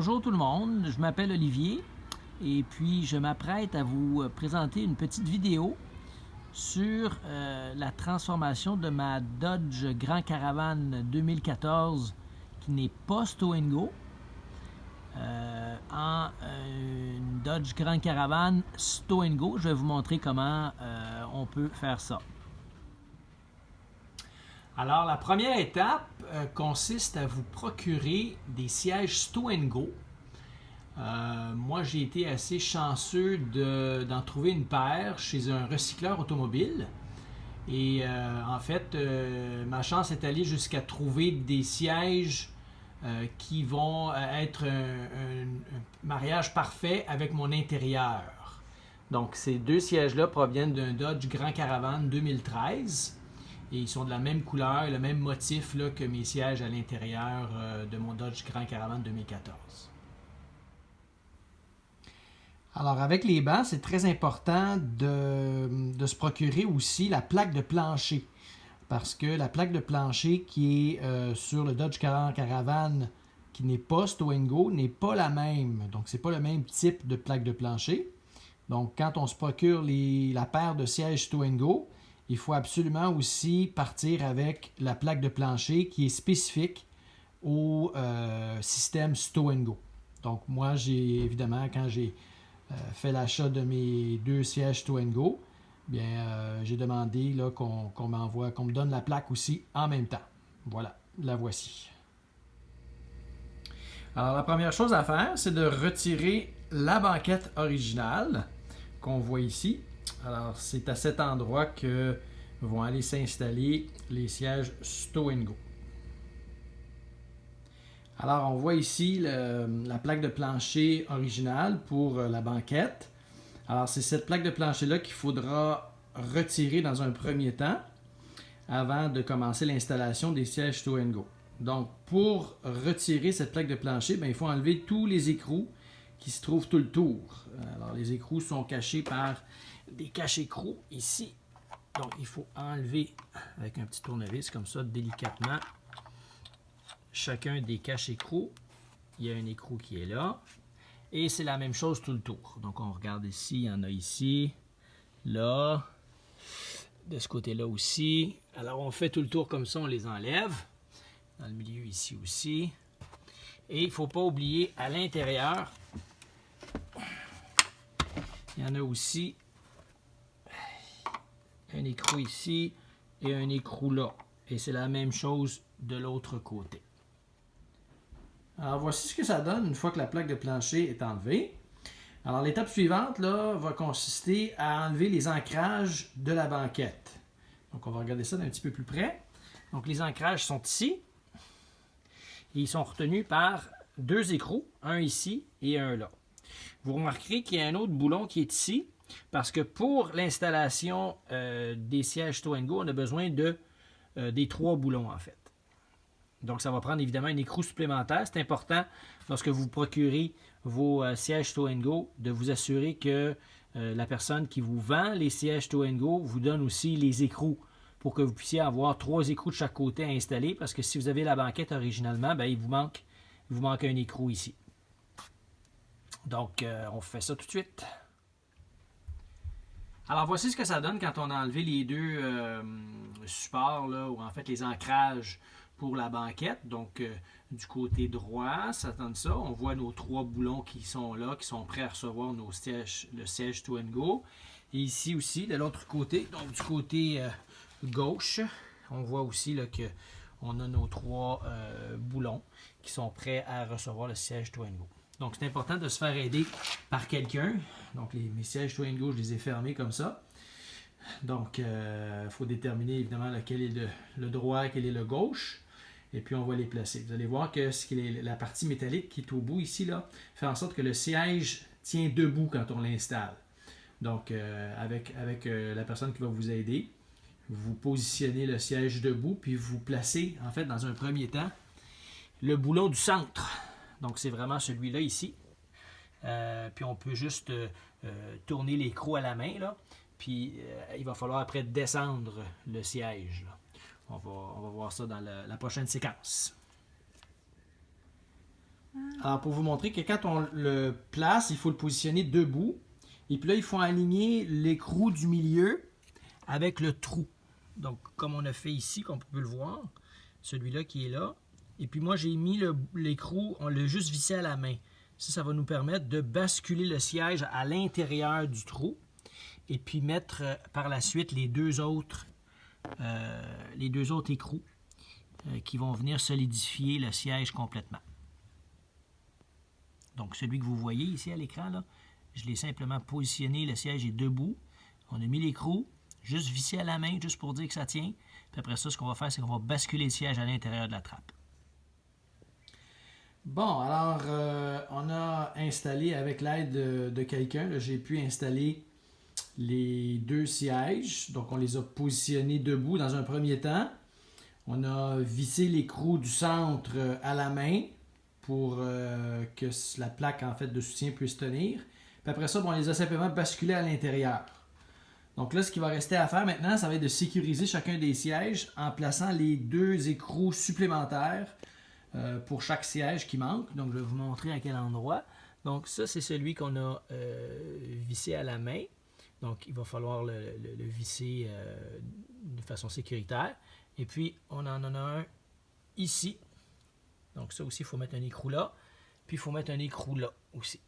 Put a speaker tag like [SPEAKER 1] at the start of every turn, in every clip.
[SPEAKER 1] Bonjour tout le monde, je m'appelle Olivier et puis je m'apprête à vous présenter une petite vidéo sur la transformation de ma Dodge Grand Caravan 2014 qui n'est pas Stow & Go en une Dodge Grand Caravan Stow & Go. Je vais vous montrer comment on peut faire ça. Alors, la première étape consiste à vous procurer des sièges Stow & Go. Moi, j'ai été assez chanceux d'en trouver une paire chez un recycleur automobile. Et en fait, ma chance est allée jusqu'à trouver des sièges qui vont être un mariage parfait avec mon intérieur. Donc, ces deux sièges-là proviennent d'un Dodge Grand Caravan 2013. Et ils sont de la même couleur, le même motif là, que mes sièges à l'intérieur de mon Dodge Grand Caravan 2014. Alors, avec les bancs, c'est très important de se procurer aussi la plaque de plancher. Parce que la plaque de plancher qui est sur le Dodge Grand Caravan, qui n'est pas Stow & Go, n'est pas la même. Donc, c'est pas le même type de plaque de plancher. Donc, quand on se procure la paire de sièges Stow & Go, il faut absolument aussi partir avec la plaque de plancher qui est spécifique au système Stow & Go. Donc, moi, évidemment, quand j'ai fait l'achat de mes deux sièges Stow & Go, bien, j'ai demandé là, qu'on me donne la plaque aussi en même temps. Voilà, la voici. Alors, la première chose à faire, c'est de retirer la banquette originale qu'on voit ici. Alors, c'est à cet endroit que vont aller s'installer les sièges Stow & Go. Alors, on voit ici la plaque de plancher originale pour la banquette. Alors, c'est cette plaque de plancher-là qu'il faudra retirer dans un premier temps avant de commencer l'installation des sièges Stow & Go. Donc, pour retirer cette plaque de plancher, bien, il faut enlever tous les écrous qui se trouvent tout le tour. Alors, les écrous sont cachés par des cache-écrous ici. Donc, il faut enlever avec un petit tournevis comme ça, délicatement, chacun des cache-écrous. Il y a un écrou qui est là. Et c'est la même chose tout le tour. Donc, on regarde ici, il y en a ici, là, de ce côté-là aussi. Alors, on fait tout le tour comme ça, on les enlève. Dans le milieu ici aussi. Et il ne faut pas oublier, à l'intérieur, il y en a aussi un écrou ici et un écrou là. Et c'est la même chose de l'autre côté. Alors, voici ce que ça donne une fois que la plaque de plancher est enlevée. Alors, l'étape suivante là, va consister à enlever les ancrages de la banquette. Donc, on va regarder ça d'un petit peu plus près. Donc, les ancrages sont ici. Et ils sont retenus par deux écrous, un ici et un là. Vous remarquerez qu'il y a un autre boulon qui est ici, parce que pour l'installation des sièges Stow & Go, on a besoin des trois boulons en fait. Donc ça va prendre évidemment un écrou supplémentaire. C'est important lorsque vous procurez vos sièges Stow & Go de vous assurer que la personne qui vous vend les sièges Stow & Go vous donne aussi les écrous pour que vous puissiez avoir trois écrous de chaque côté à installer, parce que si vous avez la banquette originalement, bien, il vous manque un écrou ici. Donc, on fait ça tout de suite. Alors, voici ce que ça donne quand on a enlevé les deux supports, là, ou en fait les ancrages pour la banquette. Donc, du côté droit, ça donne ça. On voit nos trois boulons qui sont là, qui sont prêts à recevoir le siège Stow & Go. Et ici aussi, de l'autre côté, donc du côté gauche, on voit aussi qu'on a nos trois boulons qui sont prêts à recevoir le siège Stow & Go. Donc, c'est important de se faire aider par quelqu'un. Donc, mes sièges Stow & Go, je les ai fermés comme ça. Donc, il faut déterminer évidemment lequel est le droit, quel est le gauche. Et puis, on va les placer. Vous allez voir que la partie métallique qui est au bout ici, là, fait en sorte que le siège tient debout quand on l'installe. Donc, avec la personne qui va vous aider, vous positionnez le siège debout, puis vous placez, en fait, dans un premier temps, le boulon du centre. Donc, c'est vraiment celui-là ici. Puis, on peut juste tourner l'écrou à la main, là. Puis, il va falloir après descendre le siège, là. On va voir ça dans la prochaine séquence. Alors, pour vous montrer que quand on le place, il faut le positionner debout. Et puis là, il faut aligner l'écrou du milieu avec le trou. Donc, comme on a fait ici, comme on peut le voir, celui-là qui est là. Et puis moi, j'ai mis l'écrou, on l'a juste vissé à la main. Ça va nous permettre de basculer le siège à l'intérieur du trou. Et puis mettre par la suite les deux autres écrous qui vont venir solidifier le siège complètement. Donc, celui que vous voyez ici à l'écran, là, je l'ai simplement positionné, le siège est debout. On a mis l'écrou, juste vissé à la main, juste pour dire que ça tient. Puis après ça, ce qu'on va faire, c'est qu'on va basculer le siège à l'intérieur de la trappe. Bon, alors, on a installé avec l'aide de quelqu'un, j'ai pu installer les deux sièges. Donc, on les a positionnés debout dans un premier temps. On a vissé l'écrou du centre à la main pour que la plaque en fait de soutien puisse tenir. Puis après ça, on les a simplement basculés à l'intérieur. Donc là, ce qui va rester à faire maintenant, ça va être de sécuriser chacun des sièges en plaçant les deux écrous supplémentaires pour chaque siège qui manque. Donc je vais vous montrer à quel endroit. Donc ça, c'est celui qu'on a vissé à la main. Donc il va falloir le visser de façon sécuritaire. Et puis on en a un ici. Donc ça aussi, il faut mettre un écrou là. Puis il faut mettre un écrou là aussi.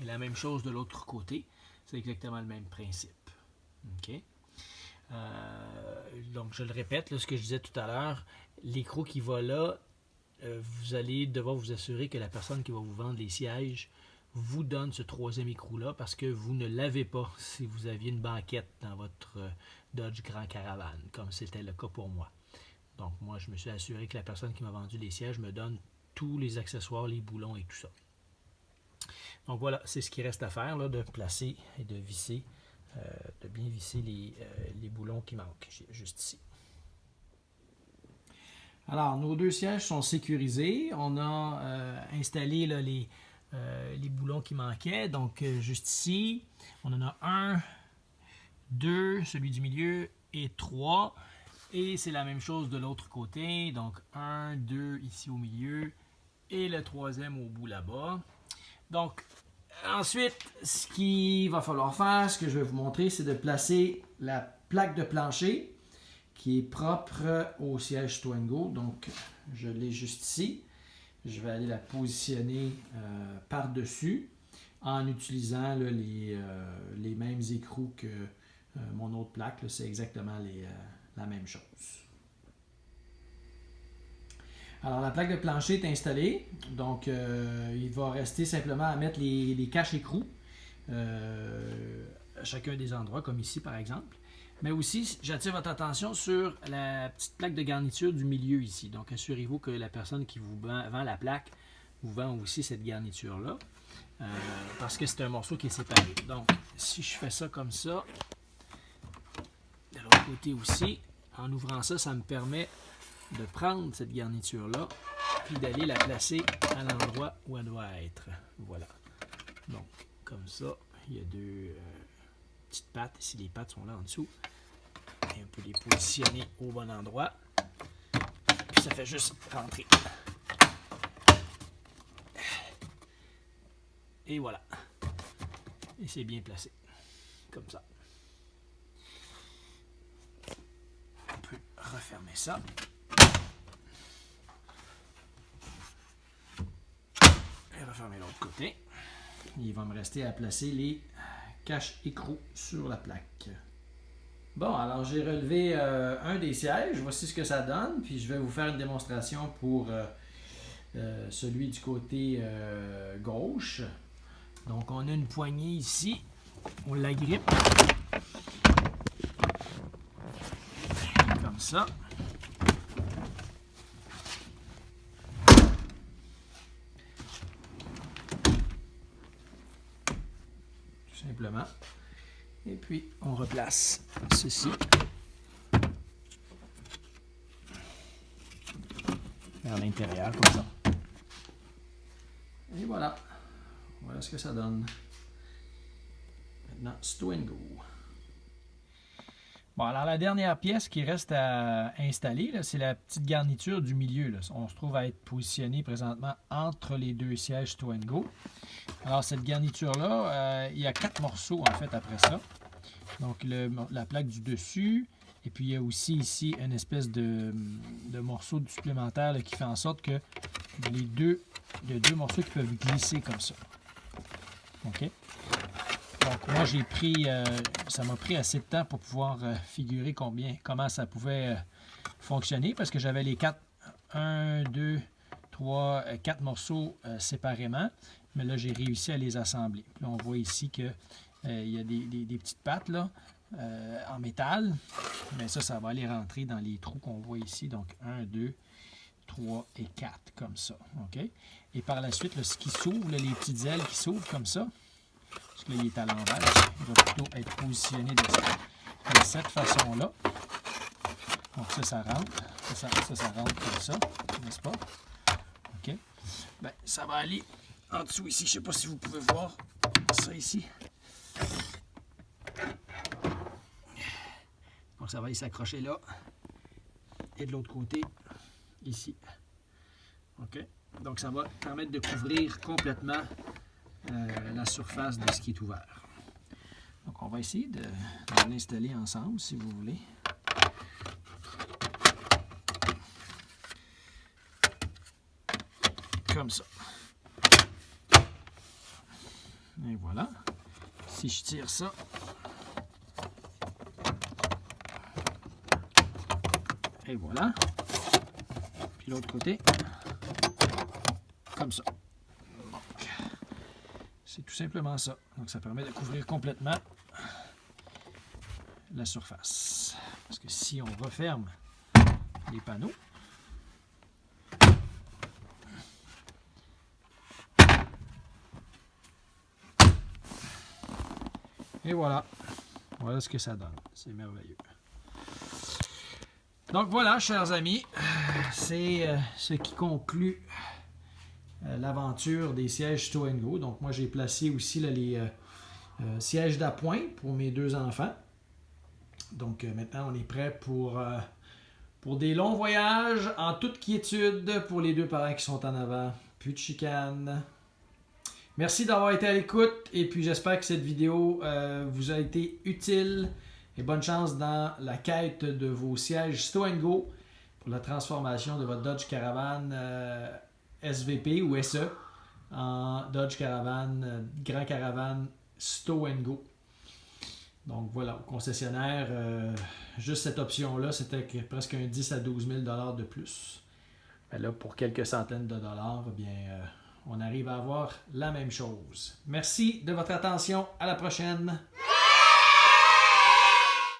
[SPEAKER 1] Et la même chose de l'autre côté. C'est exactement le même principe. OK? Donc je le répète, là, ce que je disais tout à l'heure, l'écrou qui va là, vous allez devoir vous assurer que la personne qui va vous vendre les sièges vous donne ce troisième écrou-là parce que vous ne l'avez pas si vous aviez une banquette dans votre Dodge Grand Caravan, comme c'était le cas pour moi. Donc, moi, je me suis assuré que la personne qui m'a vendu les sièges me donne tous les accessoires, les boulons et tout ça. Donc, voilà, c'est ce qui reste à faire, là, de placer et de visser, de bien visser les boulons qui manquent, juste ici. Alors, nos deux sièges sont sécurisés. On a installé là, les boulons qui manquaient. Donc, juste ici, on en a 1, 2, celui du milieu et 3. Et c'est la même chose de l'autre côté. Donc, 1, 2 ici au milieu et le troisième au bout là-bas. Donc, ensuite, ce qu'il va falloir faire, ce que je vais vous montrer, c'est de placer la plaque de plancher qui est propre au siège Stow & Go. Donc, je l'ai juste ici. Je vais aller la positionner par-dessus en utilisant là, les mêmes écrous que mon autre plaque. C'est exactement la même chose. Alors, la plaque de plancher est installée. Donc, il va rester simplement à mettre les caches-écrous à chacun des endroits, comme ici, par exemple. Mais aussi, j'attire votre attention sur la petite plaque de garniture du milieu ici. Donc, assurez-vous que la personne qui vous vend la plaque vous vend aussi cette garniture-là. Parce que c'est un morceau qui est séparé. Donc, si je fais ça comme ça, de l'autre côté aussi, en ouvrant ça, ça me permet de prendre cette garniture-là puis d'aller la placer à l'endroit où elle doit être. Voilà. Donc, comme ça, il y a deux petites pattes. Ici, les pattes sont là en dessous. Et on peut les positionner au bon endroit. Puis ça fait juste rentrer. Et voilà. Et c'est bien placé. Comme ça. On peut refermer ça. Et refermer l'autre côté. Il va me rester à placer les caches-écrous sur la plaque. Bon, alors j'ai relevé un des sièges. Voici ce que ça donne. Puis je vais vous faire une démonstration pour celui du côté gauche. Donc on a une poignée ici. On l'agrippe. Comme ça. Tout simplement. Et puis, on replace ceci vers l'intérieur, comme ça. Et voilà. Voilà ce que ça donne. Maintenant, Stow & Go. Bon, alors la dernière pièce qui reste à installer, c'est la petite garniture du milieu. Là. On se trouve à être positionné présentement entre les deux sièges Stow & Go. Alors cette garniture-là, il y a 4 morceaux en fait après ça. Donc la plaque du dessus, et puis il y a aussi ici une espèce de morceau supplémentaire là, qui fait en sorte que il y a deux morceaux qui peuvent glisser comme ça. OK? Donc moi j'ai pris, ça m'a pris assez de temps pour pouvoir figurer comment ça pouvait fonctionner parce que j'avais les 1, 2, 3, 4 morceaux séparément, mais là j'ai réussi à les assembler. Puis là, on voit ici que il y a des petites pattes là, en métal, mais ça va aller rentrer dans les trous qu'on voit ici, donc 1, 2, 3 et 4 comme ça. OK? Et par la suite, là, ce qui s'ouvre, les petites ailes qui s'ouvrent comme ça, parce que là, il est à l'envers. Il va plutôt être positionné de cette façon-là. Donc ça rentre. Ça rentre comme ça, n'est-ce pas? OK. Ben, ça va aller en dessous ici. Je ne sais pas si vous pouvez voir ça ici. Donc ça va aller s'accrocher là. Et de l'autre côté, ici. OK. Donc ça va permettre de couvrir complètement la surface de ce qui est ouvert. Donc on va essayer de l'installer ensemble si vous voulez. Comme ça. Et voilà. Si je tire ça, et voilà. Puis l'autre côté, comme ça. C'est tout simplement ça. Donc ça permet de couvrir complètement la surface. Parce que si on referme les panneaux, et voilà. Voilà ce que ça donne. C'est merveilleux. Donc voilà, chers amis, c'est ce qui conclut l'aventure des sièges Stow & Go. Donc moi, j'ai placé aussi là, les sièges d'appoint pour mes 2 enfants. Donc maintenant, on est prêt pour des longs voyages en toute quiétude pour les 2 parents qui sont en avant. Plus de chicane. Merci d'avoir été à l'écoute et puis j'espère que cette vidéo vous a été utile et bonne chance dans la quête de vos sièges Stow & Go pour la transformation de votre Dodge Caravan SVP ou SE en Dodge Caravan Grand Caravan Stow & Go. Donc voilà, au concessionnaire, juste cette option-là, c'était presque un 10 à 12 000 $ de plus. Et là, pour quelques centaines de dollars, eh bien, on arrive à avoir la même chose. Merci de votre attention. À la prochaine.